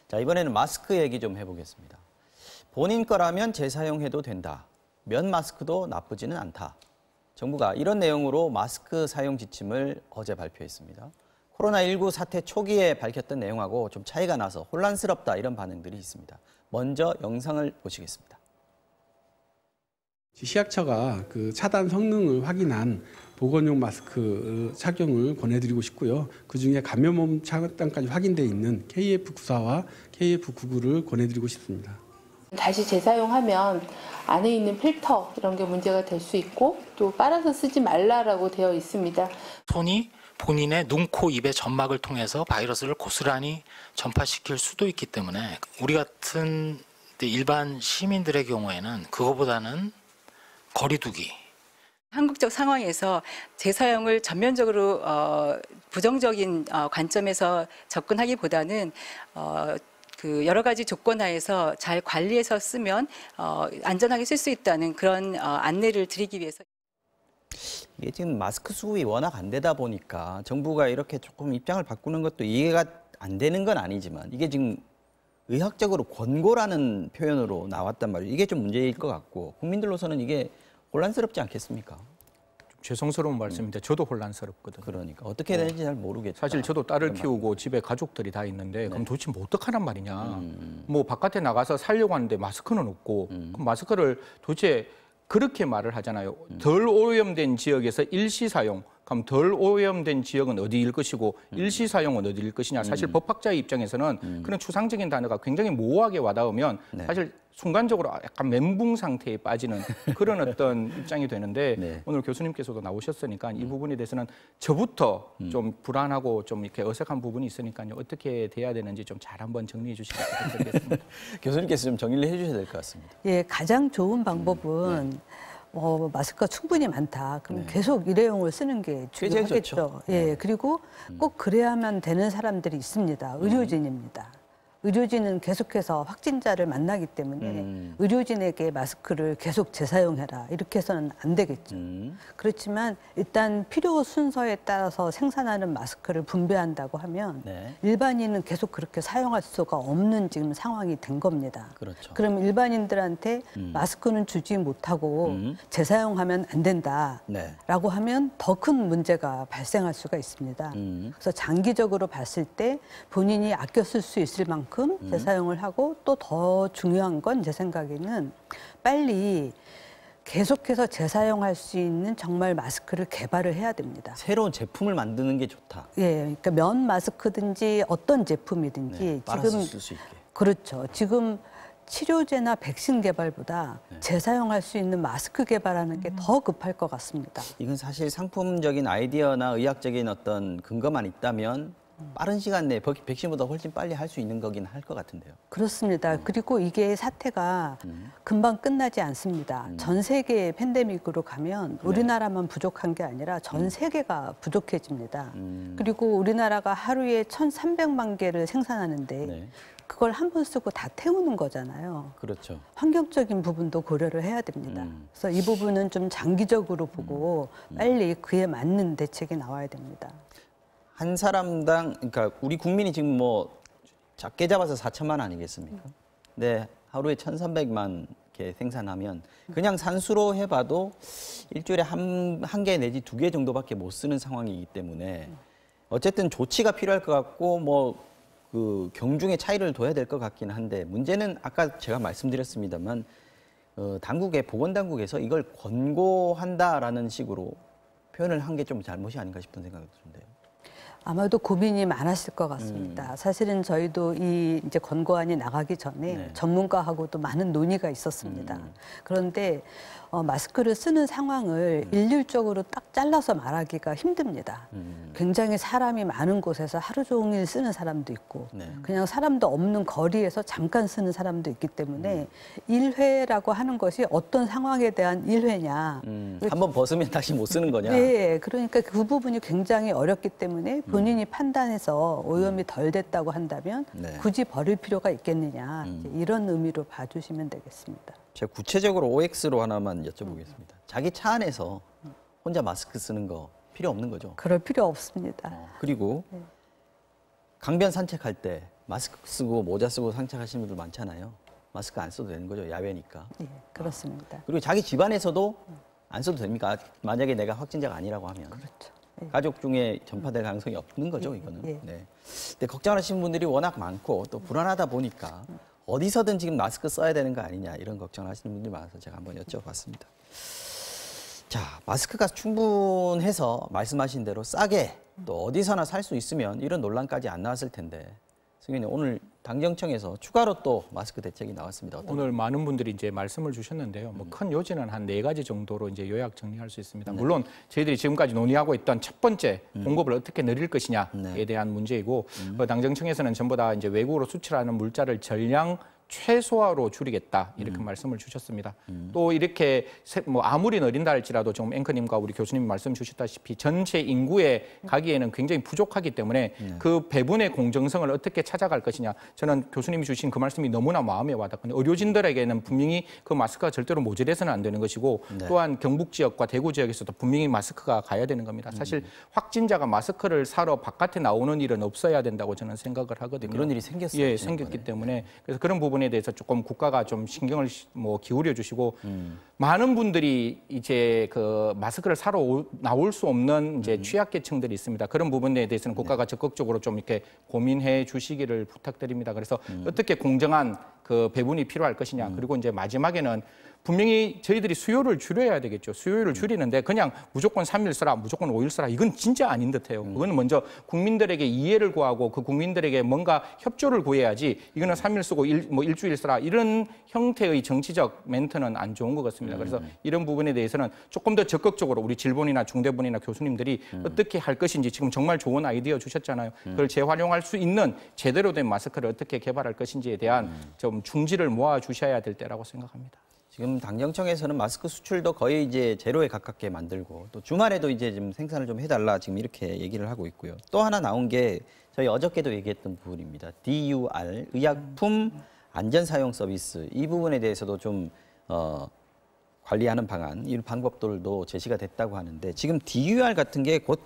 자, 이번에는 마스크 얘기 좀 해보겠습니다. 본인 거라면 재사용해도 된다. 면 마스크도 나쁘지는 않다. 정부가 이런 내용으로 마스크 사용 지침을 어제 발표했습니다. 코로나19 사태 초기에 밝혔던 내용하고 좀 차이가 나서 혼란스럽다 이런 반응들이 있습니다. 먼저 영상을 보시겠습니다. 시약처가 그 차단 성능을 확인한 보건용 마스크 착용을 권해드리고 싶고요. 그중에 감염원 차단까지 확인돼 있는 KF94와 KF99를 권해드리고 싶습니다. 다시 재사용하면 안에 있는 필터 이런 게 문제가 될 수 있고 또 빨아서 쓰지 말라라고 되어 있습니다. 손이 본인의 눈, 코, 입의 점막을 통해서 바이러스를 고스란히 전파시킬 수도 있기 때문에 우리 같은 일반 시민들의 경우에는 그거보다는 거리두기. 한국적 상황에서 재사용을 전면적으로 부정적인 관점에서 접근하기보다는 그 여러 가지 조건 하에서 잘 관리해서 쓰면 안전하게 쓸 수 있다는 그런 안내를 드리기 위해서. 이게 지금 마스크 수급이 워낙 안 되다 보니까 정부가 이렇게 조금 입장을 바꾸는 것도 이해가 안 되는 건 아니지만 이게 지금 의학적으로 권고라는 표현으로 나왔단 말이에요. 이게 좀 문제일 것 같고 국민들로서는 이게 혼란스럽지 않겠습니까? 죄송스러운 말씀인데 저도 혼란스럽거든요. 그러니까 어떻게 해야 되는지 잘 모르겠다. 사실 저도 딸을 키우고 집에 가족들이 다 있는데 그럼 도대체 뭐 어떡하란 말이냐. 뭐 바깥에 나가서 살려고 하는데 마스크는 없고 그럼 마스크를 도대체 그렇게 말을 하잖아요. 덜 오염된 지역에서 일시 사용. 그럼 덜 오염된 지역은 어디일 것이고 일시 사용은 어디일 것이냐. 사실 법학자의 입장에서는 그런 추상적인 단어가 굉장히 모호하게 와닿으면 사실 순간적으로 약간 멘붕 상태에 빠지는 그런 어떤 입장이 되는데 오늘 교수님께서도 나오셨으니까 이 부분에 대해서는 저부터 좀 불안하고 좀 이렇게 어색한 부분이 있으니까요. 어떻게 돼야 되는지 좀 잘 한번 정리해 주시면 좋겠습니다. 교수님께서 좀 정리를 해 주셔야 될 것 같습니다. 예, 가장 좋은 방법은 마스크가 충분히 많다. 그럼 계속 일회용을 쓰는 게 중요하겠죠. 예, 그리고 꼭 그래야만 되는 사람들이 있습니다. 의료진입니다. 의료진은 계속해서 확진자를 만나기 때문에 의료진에게 마스크를 계속 재사용해라 이렇게 해서는 안 되겠죠. 그렇지만 일단 필요 순서에 따라서 생산하는 마스크를 분배한다고 하면 일반인은 계속 그렇게 사용할 수가 없는 지금 상황이 된 겁니다. 그렇죠. 그럼 일반인들한테 마스크는 주지 못하고 재사용하면 안 된다라고 하면 더 큰 문제가 발생할 수가 있습니다. 그래서 장기적으로 봤을 때 본인이 아껴 쓸 수 있을 만큼 재사용을 하고 또 더 중요한 건 제 생각에는 빨리 계속해서 재사용할 수 있는 정말 마스크를 개발을 해야 됩니다. 새로운 제품을 만드는 게 좋다. 예, 그러니까 면 마스크든지 어떤 제품이든지 빨아서 쓸 수 있게. 그렇죠. 지금 치료제나 백신 개발보다 재사용할 수 있는 마스크 개발하는 게 더 급할 것 같습니다. 이건 사실 상품적인 아이디어나 의학적인 어떤 근거만 있다면 빠른 시간 내에 백신보다 훨씬 빨리 할 수 있는 거긴 할 것 같은데요. 그렇습니다. 그리고 이게 사태가 금방 끝나지 않습니다. 전 세계 팬데믹으로 가면 우리나라만 부족한 게 아니라 전 세계가 부족해집니다. 그리고 우리나라가 하루에 1,300만 개를 생산하는데 그걸 한 번 쓰고 다 태우는 거잖아요. 그렇죠. 환경적인 부분도 고려를 해야 됩니다. 그래서 이 부분은 좀 장기적으로 보고 빨리 그에 맞는 대책이 나와야 됩니다. 한 사람당, 그러니까 우리 국민이 지금 뭐 작게 잡아서 4천만 아니겠습니까? 네, 하루에 1,300만 개 생산하면 그냥 산수로 해봐도 일주일에 한 개 내지 2개 정도밖에 못 쓰는 상황이기 때문에 어쨌든 조치가 필요할 것 같고 뭐 그 경중의 차이를 둬야 될 것 같긴 한데 문제는 아까 제가 말씀드렸습니다만 보건당국에서 이걸 권고한다라는 식으로 표현을 한 게 좀 잘못이 아닌가 싶은 생각이 드는데요. 아마도 고민이 많았을 것 같습니다. 사실은 저희도 이 이제 권고안이 나가기 전에 전문가하고도 많은 논의가 있었습니다. 그런데 마스크를 쓰는 상황을 일률적으로 딱 잘라서 말하기가 힘듭니다. 굉장히 사람이 많은 곳에서 하루 종일 쓰는 사람도 있고 그냥 사람도 없는 거리에서 잠깐 쓰는 사람도 있기 때문에 일회라고 하는 것이 어떤 상황에 대한 일회냐. 한번 벗으면 다시 못 쓰는 거냐. 네, 그러니까 그 부분이 굉장히 어렵기 때문에 본인이 판단해서 오염이 덜 됐다고 한다면 굳이 버릴 필요가 있겠느냐. 이런 의미로 봐주시면 되겠습니다. 제가 구체적으로 OX로 하나만 여쭤보겠습니다. 자기 차 안에서 혼자 마스크 쓰는 거 필요 없는 거죠? 그럴 필요 없습니다. 그리고 강변 산책할 때 마스크 쓰고 모자 쓰고 상착하시는 분들 많잖아요. 마스크 안 써도 되는 거죠. 야외니까. 예, 그렇습니다. 그리고 자기 집안에서도 안 써도 됩니까? 만약에 내가 확진자가 아니라고 하면. 그렇죠. 예. 가족 중에 전파될 가능성이 없는 거죠, 이거는. 예. 네. 근데 걱정하시는 분들이 워낙 많고 또 불안하다 보니까 어디서든 지금 마스크 써야 되는 거 아니냐 이런 걱정하시는 분들이 많아서 제가 한번 여쭤봤습니다. 자, 마스크가 충분해서 말씀하신 대로 싸게 또 어디서나 살 수 있으면 이런 논란까지 안 나왔을 텐데 승현님 오늘 당정청에서 추가로 또 마스크 대책이 나왔습니다. 오늘 많은 분들이 이제 말씀을 주셨는데요. 뭐 큰 요지는 한 4가지 정도로 이제 요약 정리할 수 있습니다. 물론 저희들이 지금까지 논의하고 있던 첫 번째 공급을 어떻게 늘릴 것이냐에 대한 문제이고 당정청에서는 전부 다 이제 외국으로 수출하는 물자를 전량 최소화로 줄이겠다 이렇게 말씀을 주셨습니다. 또 이렇게 뭐 아무리 늘린다 할지라도 지금 앵커님과 우리 교수님이 말씀 주셨다시피 전체 인구에 가기에는 굉장히 부족하기 때문에 그 배분의 공정성을 어떻게 찾아갈 것이냐. 저는 교수님이 주신 그 말씀이 너무나 마음에 와닿거든요. 의료진들에게는 분명히 그 마스크가 절대로 모자라서는 안 되는 것이고 또한 경북 지역과 대구 지역에서도 분명히 마스크가 가야 되는 겁니다. 사실 확진자가 마스크를 사러 바깥에 나오는 일은 없어야 된다고 저는 생각을 하거든요. 그런 일이 생겼어요. 예, 생겼기 때문에 그래서 그런 부분에 대해서 조금 국가가 좀 신경을 뭐 기울여 주시고 많은 분들이 이제 그 마스크를 사러 나올 수 없는 이제 취약계층들이 있습니다. 그런 부분에 대해서는 국가가 적극적으로 좀 이렇게 고민해 주시기를 부탁드립니다. 그래서 어떻게 공정한 그 배분이 필요할 것이냐. 그리고 이제 마지막에는 분명히 저희들이 수요를 줄여야 되겠죠. 수요를 줄이는데 그냥 무조건 3일 쓰라, 무조건 5일 쓰라. 이건 진짜 아닌 듯해요. 그거는 먼저 국민들에게 이해를 구하고 그 국민들에게 뭔가 협조를 구해야지 이거는 3일 쓰고 뭐 일주일 쓰라. 이런 형태의 정치적 멘트는 안 좋은 것 같습니다. 그래서 이런 부분에 대해서는 조금 더 적극적으로 우리 질본이나 중대본이나 교수님들이 어떻게 할 것인지 지금 정말 좋은 아이디어 주셨잖아요. 그걸 재활용할 수 있는 제대로 된 마스크를 어떻게 개발할 것인지에 대한 좀 중지를 모아 주셔야 될 때라고 생각합니다. 지금 당정청에서는 마스크 수출도 거의 이제 제로에 가깝게 만들고 또 주말에도 이제 좀 생산을 좀 해달라 지금 이렇게 얘기를 하고 있고요. 또 하나 나온 게 저희 어저께도 얘기했던 부분입니다. DUR 의약품 안전사용 서비스 이 부분에 대해서도 좀 관리하는 방안, 이 방법들도 제시가 됐다고 하는데 지금 DUR 같은 게 곧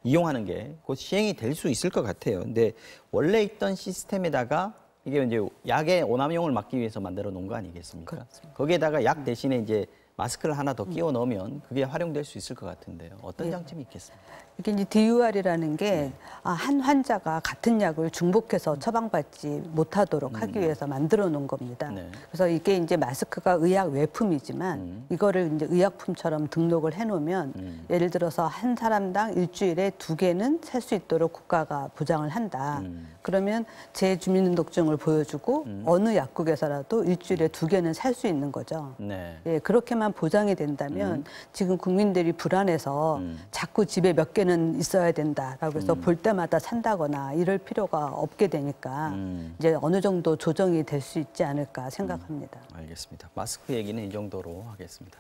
이용하는 게 곧 시행이 될 수 있을 것 같아요. 근데 원래 있던 시스템에다가 이게 이제 약의 오남용을 막기 위해서 만들어 놓은 거 아니겠습니까? 그렇습니다. 거기에다가 약 대신에 이제 마스크를 하나 더 끼워 넣으면 그게 활용될 수 있을 것 같은데요. 어떤 장점이 있겠습니까? 이게 이제 DUR이라는 게 한 환자가 같은 약을 중복해서 처방받지 못하도록 하기 위해서 만들어 놓은 겁니다. 네. 그래서 이게 이제 마스크가 의약 외품이지만 이거를 이제 의약품처럼 등록을 해놓으면 예를 들어서 한 사람당 일주일에 2개는 살 수 있도록 국가가 보장을 한다. 그러면 제 주민등록증을 보여주고 어느 약국에서라도 일주일에 2개는 살 수 있는 거죠. 네. 예, 그렇게만 보장이 된다면 지금 국민들이 불안해서 자꾸 집에 몇 개는 있어야 된다라고 해서 볼 때마다 산다거나 이럴 필요가 없게 되니까 이제 어느 정도 조정이 될 수 있지 않을까 생각합니다. 알겠습니다. 마스크 얘기는 이 정도로 하겠습니다.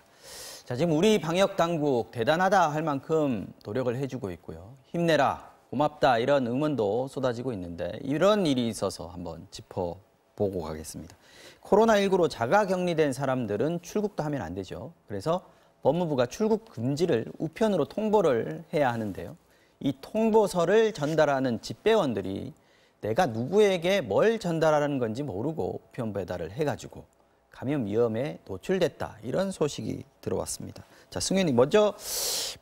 자, 지금 우리 방역 당국 대단하다 할 만큼 노력을 해주고 있고요. 힘내라, 고맙다 이런 응원도 쏟아지고 있는데 이런 일이 있어서 한번 짚어보고 가겠습니다. 코로나19로 자가 격리된 사람들은 출국도 하면 안 되죠. 그래서 법무부가 출국 금지를 우편으로 통보를 해야 하는데요. 이 통보서를 전달하는 집배원들이 내가 누구에게 뭘 전달하는 건지 모르고 우편 배달을 해가지고 감염 위험에 노출됐다. 이런 소식이 들어왔습니다. 자, 승현님 먼저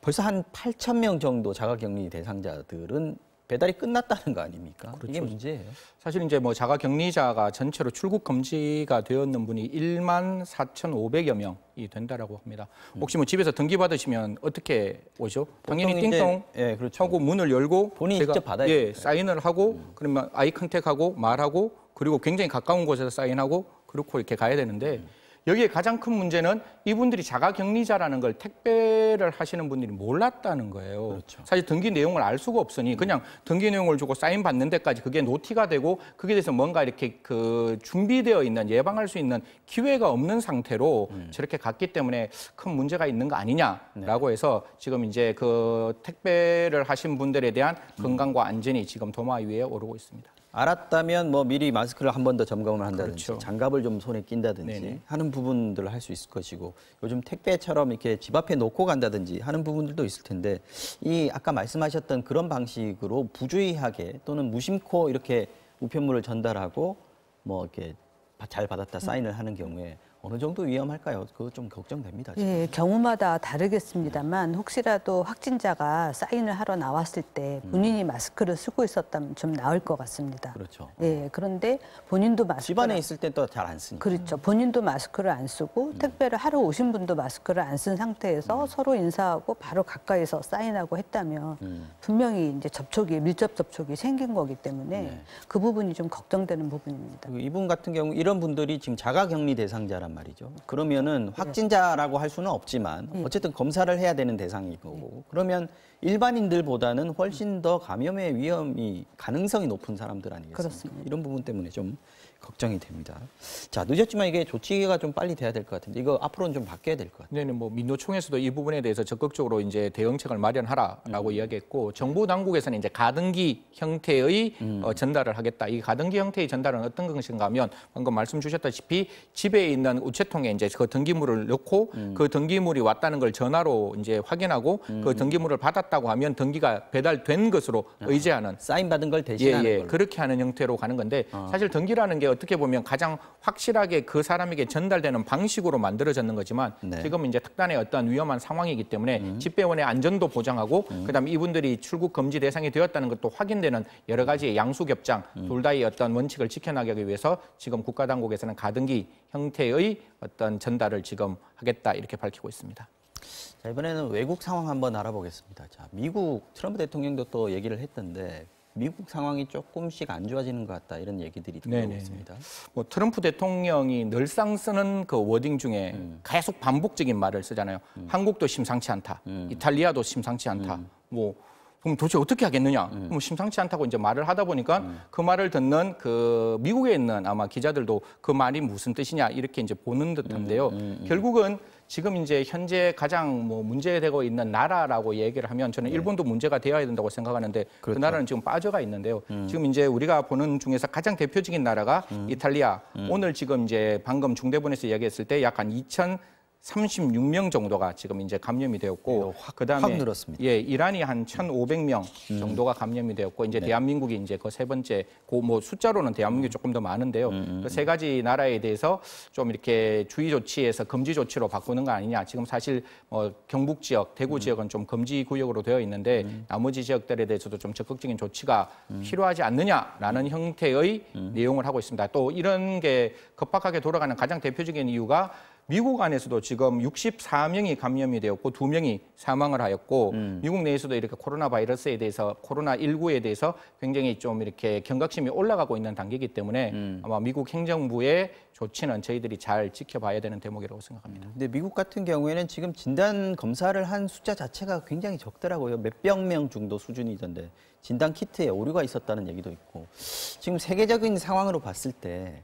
벌써 한 8,000명 정도 자가격리 대상자들은 배달이 끝났다는 거 아닙니까? 그렇죠. 이게 문제예요. 사실 이제 뭐 자가격리자가 전체로 출국 금지가 되었는 분이 14,500여 명이 된다라고 합니다. 혹시 뭐 집에서 등기 받으시면 어떻게 오죠? 당연히 띵동 예, 그렇죠. 하고 문을 열고 본인이 제가 직접 받아야 예, 돼요. 사인을 하고 그러면 아이 컨택하고 말하고 그리고 굉장히 가까운 곳에서 사인하고 그렇고 이렇게 가야 되는데 여기에 가장 큰 문제는 이분들이 자가격리자라는 걸 택배를 하시는 분들이 몰랐다는 거예요. 그렇죠. 사실 등기 내용을 알 수가 없으니 그냥 등기 내용을 주고 사인 받는 데까지 그게 노티가 되고 그게 대해서 뭔가 이렇게 그 준비되어 있는 예방할 수 있는 기회가 없는 상태로 저렇게 갔기 때문에 큰 문제가 있는 거 아니냐라고 해서 지금 이제 그 택배를 하신 분들에 대한 건강과 안전이 지금 도마 위에 오르고 있습니다. 알았다면 뭐 미리 마스크를 한 번 더 점검을 한다든지 그렇죠. 장갑을 좀 손에 낀다든지 네네. 하는 부분들을 할 수 있을 것이고 요즘 택배처럼 이렇게 집 앞에 놓고 간다든지 하는 부분들도 있을 텐데 이 아까 말씀하셨던 그런 방식으로 부주의하게 또는 무심코 이렇게 우편물을 전달하고 뭐 이렇게 잘 받았다 사인을 하는 경우에 어느 정도 위험할까요? 그거 좀 걱정됩니다. 지금. 예, 경우마다 다르겠습니다만 혹시라도 확진자가 사인을 하러 나왔을 때 본인이 마스크를 쓰고 있었다면 좀 나을 것 같습니다. 그렇죠. 예, 그런데 본인도 마스크 집안에 있을 땐 또 잘 안 쓰니까. 그렇죠. 본인도 마스크를 안 쓰고 택배를 하러 오신 분도 마스크를 안 쓴 상태에서 서로 인사하고 바로 가까이서 사인하고 했다면 분명히 이제 밀접 접촉이 생긴 거기 때문에 그 부분이 좀 걱정되는 부분입니다. 그리고 이분 같은 경우 이런 분들이 지금 자가격리 대상자란 말이죠. 그러면은 확진자라고 할 수는 없지만 어쨌든 검사를 해야 되는 대상인 거고 그러면 일반인들보다는 훨씬 더 감염의 위험이 가능성이 높은 사람들 아니겠습니까? 그렇습니다. 이런 부분 때문에 좀 걱정이 됩니다. 자, 늦었지만 이게 조치가 좀 빨리 돼야 될 것 같은데 이거 앞으로는 좀 바뀌어야 될 것 같아요. 네, 뭐 민노총에서도 이 부분에 대해서 적극적으로 이제 대응책을 마련하라라고 이야기했고 정부 당국에서는 이제 가등기 형태의 전달을 하겠다. 이 가등기 형태의 전달은 어떤 것인가 하면 방금 말씀 주셨다시피 집에 있는 우체통에 이제 그 등기물을 넣고 그 등기물이 왔다는 걸 전화로 이제 확인하고 그 등기물을 받았다고 하면 등기가 배달된 것으로 의지하는 사인 받은 걸 대신하는 걸로. 그렇게 하는 형태로 가는 건데 사실 등기라는 게 어떻게 보면 가장 확실하게 그 사람에게 전달되는 방식으로 만들어졌는 거지만 지금 이제 특단의 어떤 위험한 상황이기 때문에 집배원의 안전도 보장하고 그다음에 이분들이 출국 금지 대상이 되었다는 것도 확인되는 여러 가지의 양수겹장 둘 다의 어떤 원칙을 지켜나가기 위해서 지금 국가당국에서는 가등기 형태의 어떤 전달을 지금 하겠다 이렇게 밝히고 있습니다. 자, 이번에는 외국 상황 한번 알아보겠습니다. 자, 미국 트럼프 대통령도 또 얘기를 했던데 미국 상황이 조금씩 안 좋아지는 것 같다 이런 얘기들이 들어오고 있습니다. 뭐 트럼프 대통령이 늘상 쓰는 그 워딩 중에 계속 반복적인 말을 쓰잖아요. 한국도 심상치 않다. 이탈리아도 심상치 않다. 뭐 그럼 도대체 어떻게 하겠느냐? 뭐 심상치 않다고 이제 말을 하다 보니까 그 말을 듣는 그 미국에 있는 아마 기자들도 그 말이 무슨 뜻이냐 이렇게 이제 보는 듯한데요. 결국은 지금 이제 현재 가장 뭐 문제되고 있는 나라라고 얘기를 하면 저는 일본도 문제가 되어야 된다고 생각하는데 그 나라는 지금 빠져가 있는데요. 지금 이제 우리가 보는 중에서 가장 대표적인 나라가 이탈리아. 오늘 지금 이제 방금 중대본에서 이야기했을 때 약 한 2,036명 정도가 지금 이제 감염이 되었고 그다음에 확 늘었습니다. 예, 이란이 한 1,500명 정도가 감염이 되었고 이제 대한민국이 이제 그 세 번째 뭐 숫자로는 대한민국이 조금 더 많은데요. 그 세 가지 나라에 대해서 좀 이렇게 주의 조치에서 금지 조치로 바꾸는 거 아니냐. 지금 사실 뭐 경북 지역, 대구 지역은 좀 금지 구역으로 되어 있는데 나머지 지역들에 대해서도 좀 적극적인 조치가 필요하지 않느냐라는 형태의 내용을 하고 있습니다. 또 이런 게 급박하게 돌아가는 가장 대표적인 이유가 미국 안에서도 지금 64명이 감염이 되었고 2명이 사망을 하였고 미국 내에서도 이렇게 코로나 바이러스에 대해서 코로나19에 대해서 굉장히 좀 이렇게 경각심이 올라가고 있는 단계이기 때문에 아마 미국 행정부의 조치는 저희들이 잘 지켜봐야 되는 대목이라고 생각합니다. 근데 미국 같은 경우에는 지금 진단 검사를 한 숫자 자체가 굉장히 적더라고요. 몇백 명 정도 수준이던데 진단 키트에 오류가 있었다는 얘기도 있고 지금 세계적인 상황으로 봤을 때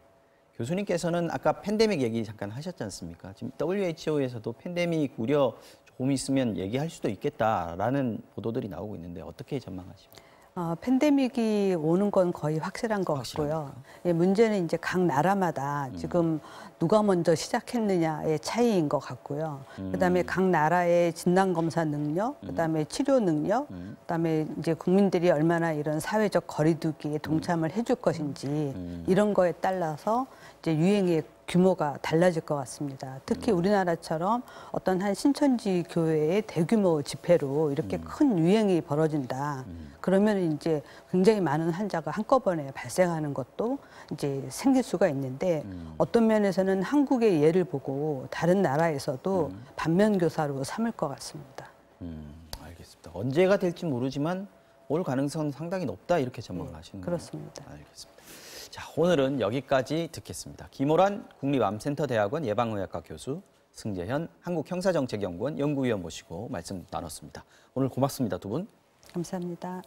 교수님께서는 아까 팬데믹 얘기 잠깐 하셨지 않습니까? 지금 WHO에서도 팬데믹 우려 조금 있으면 얘기할 수도 있겠다라는 보도들이 나오고 있는데 어떻게 전망하십니까? 팬데믹이 오는 건 거의 확실한 것 같고요. 예, 문제는 이제 각 나라마다 지금 누가 먼저 시작했느냐의 차이인 것 같고요. 그다음에 각 나라의 진단 검사 능력, 그다음에 치료 능력, 그다음에 이제 국민들이 얼마나 이런 사회적 거리두기에 동참을 해줄 것인지 이런 거에 따라서 이제 유행의 규모가 달라질 것 같습니다. 특히 우리나라처럼 어떤 한 신천지 교회의 대규모 집회로 이렇게 큰 유행이 벌어진다. 그러면 이제 굉장히 많은 환자가 한꺼번에 발생하는 것도 이제 생길 수가 있는데 어떤 면에서는 한국의 예를 보고 다른 나라에서도 반면교사로 삼을 것 같습니다. 알겠습니다. 언제가 될지 모르지만 올 가능성은 상당히 높다 이렇게 전망을 하시는 거예요. 그렇습니다. 알겠습니다. 자, 오늘은 여기까지 듣겠습니다. 김호란 국립암센터대학원 예방의학과 교수, 승재현 한국형사정책연구원 연구위원 모시고 말씀 나눴습니다. 오늘 고맙습니다, 두 분. 감사합니다.